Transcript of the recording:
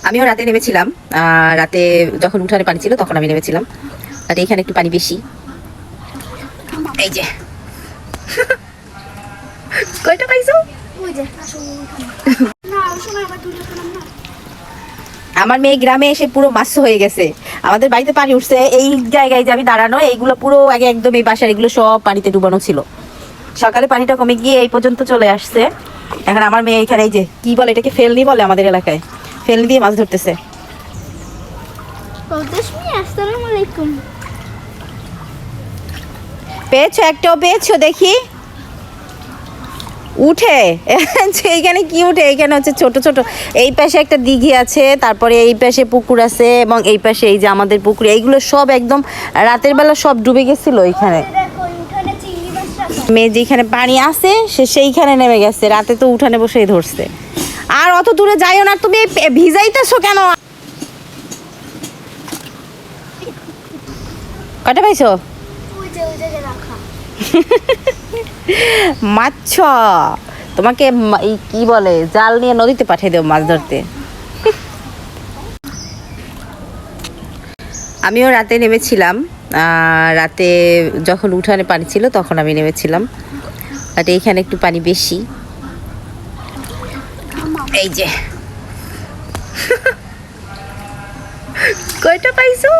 আমিও রাতে নেমেছিলাম, রাতে যখন উঠানে পানি ছিল তখন আমি নেমেছিলাম। আর এখানে একটু পানি বেশি। এই যে কয়টা পাইছো? আমার মেয়ে গ্রামে এসে পুরো মাছ হয়ে গেছে। আমাদের বাড়িতে পানি উঠছে, এই জায়গায় যে আমি দাঁড়ানো, এইগুলো পুরো আগে একদম এই বাসার এগুলো সব পানিতে ডুবানো ছিল। সকালে পানিটা কমে গিয়ে এই পর্যন্ত চলে আসছে। এখন আমার মেয়ে এখানে এই যে কি বলে এটাকে, ফেলনি বলে আমাদের এলাকায়, ফেলনি দিয়ে মাছ ধরতেছে। পেয়েছো? একটাও পেয়েছো? দেখি উঠে এইখানে কি উঠে? এইখানে হচ্ছে ছোট ছোট, এই পাশে একটা দিঘি আছে, তারপরে এই পাশে পুকুর আছে, এবং এই পাশে এই যে আমাদের পুকুর, এইগুলো সব একদম রাতের বেলা সব ডুবে গেছিল। এইখানে মেয়ে যেখানে পানি আছে সে সেইখানে নেমে গেছে, রাতে তো উঠানে বসেই ধরছে। আর অত দূরে যাইও না, তুমি ভিজাইতেছো কেন? কয়টা পাইছো? মাছ তোমাকে এই কি বলে, জাল নিয়ে নদীতে পাঠিয়ে দেবো মাছ ধরতে। আমিও রাতে নেমেছিলাম, রাতে যখন উঠানে পানি ছিল তখন আমি নেমেছিলাম। বাট এইখানে একটু পানি বেশি। এই যে কয়টা পাইছো?